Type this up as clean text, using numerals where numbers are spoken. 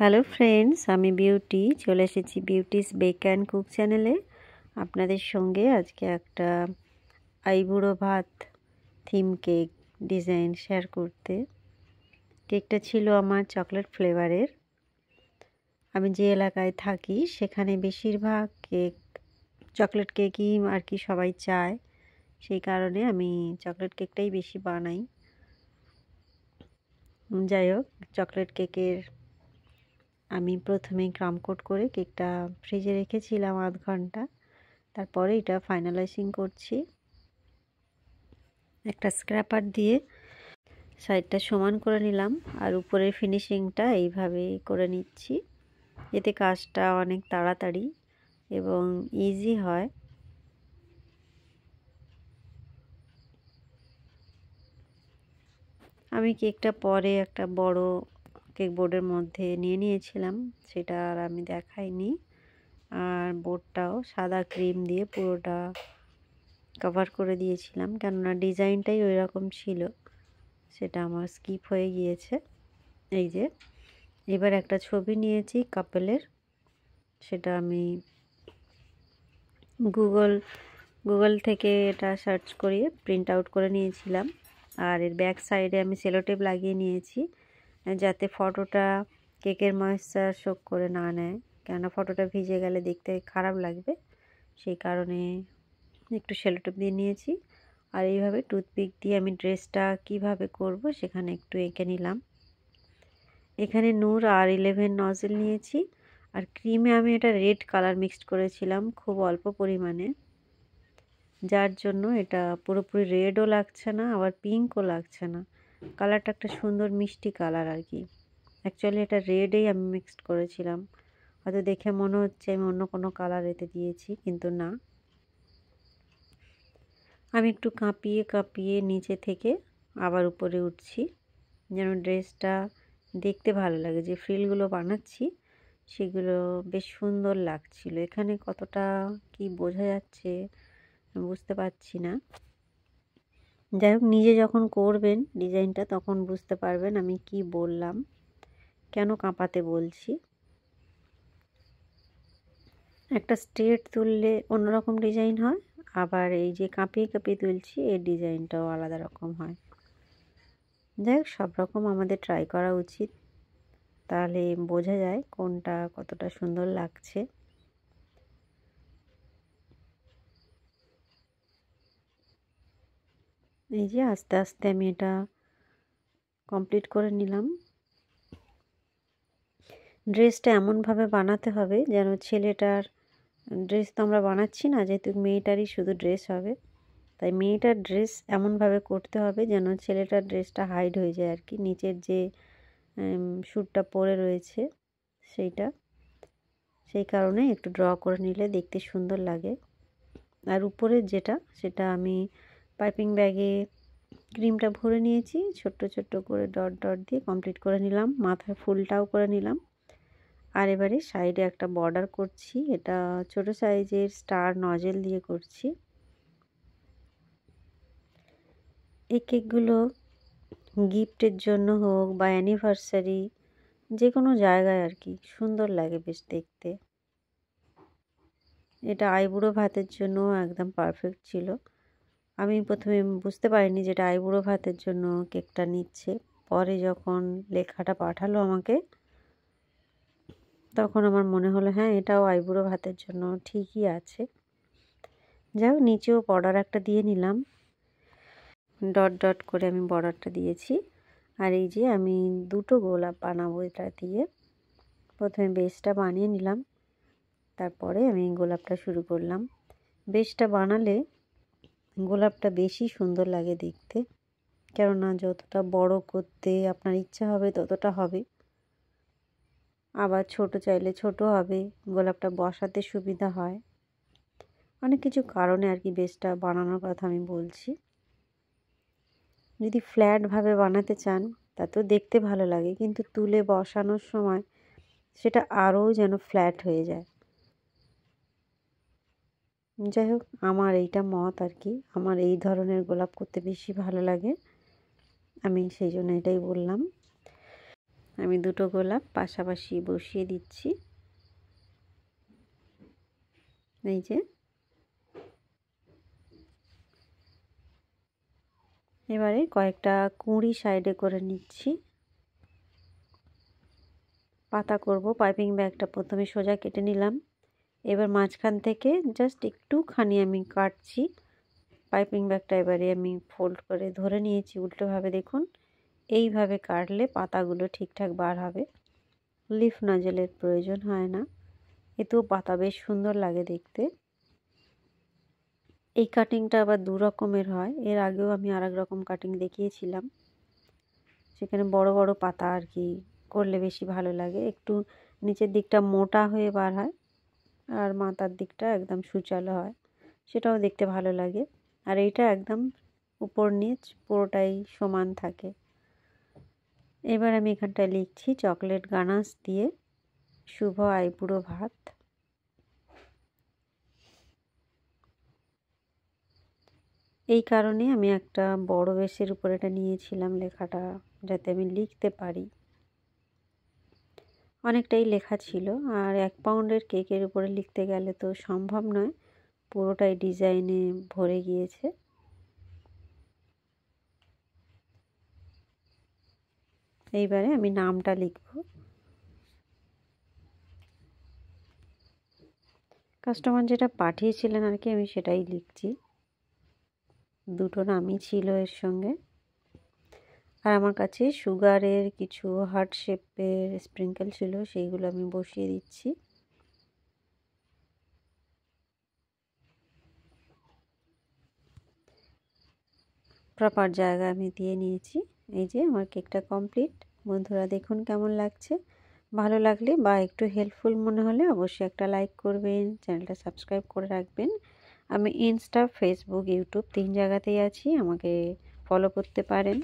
Hello friends, আমি beauty চলে এসেছি বিউটিস বেক অ্যান্ড কুক চ্যানেলে আপনাদের সঙ্গে আজকে একটা আইবুড়ো ভাত থিম কেক ডিজাইন শেয়ার করতে। কেকটা ছিল আমার চকলেট ফ্লেভারের। আমি যে এলাকায় থাকি সেখানে বেশিরভাগ কেক চকলেট কেকই আর কি সবাই চায়, সেই কারণে আমি চকলেট কেকটাই বেশি বানাই। যাই হোক, চকলেট কেকের আমি প্রথমেই ক্রাম কোট করে কেকটা ফ্রিজে রেখেছিলাম আধ ঘন্টা। তারপরে এটা ফাইনালাইজিং করছি। একটা স্ক্র্যাপার দিয়ে সাইডটা সমান করে নিলাম আর উপরের ফিনিশিংটা এইভাবে করে নিচ্ছি। এতে কাজটা অনেক তাড়াতাড়ি এবং ইজি হয়। আমি কেকটা পরে একটা বড় কেক বোর্ডের মধ্যে নিয়ে নিয়েছিলাম, সেটা আর আমি দেখাইনি। আর বোর্ডটাও সাদা ক্রিম দিয়ে পুরোটা কভার করে দিয়েছিলাম, কেননা ডিজাইনটাই ওই রকম ছিল, সেটা আমার স্কিপ হয়ে গিয়েছে। এই যে এবার একটা ছবি নিয়েছি কাপেলের, সেটা আমি গুগল থেকে এটা সার্চ করিয়ে প্রিন্ট আউট করে নিয়েছিলাম। আর এর ব্যাক সাইডে আমি সেলোটেপ লাগিয়ে নিয়েছি, যাতে ফটোটা কেকের ময়েশ্চার শোক করে না নেয়, কেননা ফটোটা ভিজে গেলে দেখতে খারাপ লাগবে, সেই কারণে একটু সেলোটেপ দিয়ে নিয়েছি। আর এইভাবে টুথপিক দিয়ে আমি ড্রেসটা কিভাবে করব সেখানে একটু এঁকে নিলাম। এখানে নূর R11 নজেল নিয়েছি, আর ক্রিমে আমি এটা রেড কালার মিক্সড করেছিলাম খুব অল্প পরিমাণে, যার জন্য এটা পুরোপুরি রেডও লাগছে না আবার পিঙ্কও লাগছে না। কালারটা একটা সুন্দর মিষ্টি কালার আর কি। অ্যাকচুয়ালি এটা রেডেই আমি মিক্সড করেছিলাম, হয়তো দেখে মনে হচ্ছে আমি অন্য কোনো কালার এতে দিয়েছি, কিন্তু না। আমি একটু কাঁপিয়ে কাঁপিয়ে নিচে থেকে আবার উপরে উঠছি, যেন ড্রেসটা দেখতে ভালো লাগে। যে ফ্রিলগুলো বানাচ্ছি সেগুলো বেশ সুন্দর লাগছিল। এখানে কতটা কি বোঝা যাচ্ছে বুঝতে পারছি না। যাই হোক, নিজে যখন করবেন ডিজাইনটা তখন বুঝতে পারবেন আমি কি বললাম, কেন কাঁপাতে বলছি। একটা স্ট্রেট তুললে অন্যরকম ডিজাইন হয়, আবার এই যে কাঁপিয়ে কাঁপিয়ে তুলছি এর ডিজাইনটাও আলাদা রকম হয়। যাই হোক, সব রকম আমাদের ট্রাই করা উচিত, তাহলে বোঝা যায় কোনটা কতটা সুন্দর লাগছে। এই যে আস্তে আস্তে আমি এটা কমপ্লিট করে নিলাম। ড্রেসটা এমনভাবে বানাতে হবে যেন ছেলেটার ড্রেস তো আমরা বানাচ্ছি না, যেহেতু মেয়েটারই শুধু ড্রেস হবে, তাই মেয়েটার ড্রেস এমনভাবে করতে হবে যেন ছেলেটার ড্রেসটা হাইড হয়ে যায় আর কি। নিচের যে স্যুটটা পরে রয়েছে সেইটা, সেই কারণে একটু ড্র করে নিলে দেখতে সুন্দর লাগে। আর উপরের যেটা, সেটা আমি পাইপিং ব্যাগে ক্রিমটা ভরে নিয়েছি, ছোট্ট ছোট্ট করে ডট ডট দিয়ে কমপ্লিট করে নিলাম। মাথায় ফুলটাও করে নিলাম। আর এবারে সাইডে একটা বর্ডার করছি, এটা ছোট সাইজের স্টার নজেল দিয়ে করছি। এই কেকগুলো গিফটের জন্য হোক বা অ্যানিভার্সারি, যে কোনো জায়গায় আর কি সুন্দর লাগে বেশ দেখতে। এটা আইবুড়ো ভাতের জন্য একদম পারফেক্ট ছিল। আমি প্রথমে বুঝতে পারিনি যেটা আইবুড়ো ভাতের জন্য কেকটা নিচ্ছে, পরে যখন লেখাটা পাঠালো আমাকে তখন আমার মনে হলো হ্যাঁ, এটাও আইবুড়ো ভাতের জন্য ঠিকই আছে। যাই হোক, নিচেও বর্ডার একটা দিয়ে নিলাম, ডট ডট করে আমি বর্ডারটা দিয়েছি। আর এই যে আমি দুটো গোলাপ বানাবো এটা দিয়ে, প্রথমে বেসটা বানিয়ে নিলাম, তারপরে আমি গোলাপটা শুরু করলাম। বেসটা বানালে গোলাপটা বেশি সুন্দর লাগে দেখতে, কেননা যতটা বড় করতে আপনার ইচ্ছা হবে ততটা হবে, আবার ছোট চাইলে ছোট হবে, গোলাপটা বসাতে সুবিধা হয়। অনেক কিছু কারণে আর কি বেসটা বানানোর কথা আমি বলছি। যদি ফ্ল্যাটভাবে বানাতে চান তাতেও দেখতে ভালো লাগে, কিন্তু তুলে বসানোর সময় সেটা আরও যেন ফ্ল্যাট হয়ে যায়। যাই হোক, আমার এইটা মত আর কি, আমার এই ধরনের গোলাপ করতে বেশি ভালো লাগে, আমি সেই জন্য এটাই বললাম। আমি দুটো গোলাপ পাশাপাশি বসিয়ে দিচ্ছি। এই যে এবারে কয়েকটা কুঁড়ি সাইডে করে নিচ্ছি। পাতা করব। পাইপিং ব্যাগটা প্রথমে সোজা কেটে নিলাম, এবার মাঝখান থেকে জাস্ট একটুখানি আমি কাটছি। পাইপিং ব্যাগটা এবারে আমি ফোল্ড করে ধরে নিয়েছি উল্টোভাবে। দেখুন এইভাবে কাটলে পাতাগুলো ঠিকঠাক বার হবে, লিফ নাজেলের প্রয়োজন হয় না, এতেও পাতা বেশ সুন্দর লাগে দেখতে। এই কাটিংটা আবার দু রকমের হয়, এর আগেও আমি আরেক রকম কাটিং দেখিয়েছিলাম, সেখানে বড় বড় পাতা আর কি করলে বেশি ভালো লাগে, একটু নিচের দিকটা মোটা হয়ে বার হয় আর মাথার দিকটা একদম সুচালো হয়, সেটাও দেখতে ভালো লাগে। আর এইটা একদম উপর নিচ পুরোটাই সমান থাকে। এবার আমি এখানটায় লিখছি চকলেট গানাশ দিয়ে শুভ আইবুড়ো ভাত। এই কারণে আমি একটা বড় বেশের উপর এটা নিয়েছিলাম লেখাটা, যাতে আমি লিখতে পারি। অনেকটাই লেখা ছিল, আর 1 পাউন্ডের কেকের উপরে লিখতে গেলে তো সম্ভব নয়, পুরোটাই ডিজাইনে ভরে গিয়েছে। এইবারে আমি নামটা লিখব। কাস্টমার যেটা পাঠিয়েছিলেন আর কি, আমি সেটাই লিখছি। দুটো নামই ছিল এর সঙ্গে। আর আমার কাছে সুগারের কিছু হার্ট শেপের স্প্রিঙ্কেল ছিল, সেইগুলো আমি বসিয়ে দিচ্ছি। প্রপার জায়গা আমি দিয়ে নিয়েছি। এই যে আমার কেকটা কমপ্লিট। বন্ধুরা দেখুন কেমন লাগছে। ভালো লাগলে বা একটু হেল্পফুল মনে হলে অবশ্যই একটা লাইক করবেন, চ্যানেলটা সাবস্ক্রাইব করে রাখবেন। আমি ইনস্টা, ফেসবুক, ইউটিউব 3 জায়গাতেই আছি, আমাকে ফলো করতে পারেন।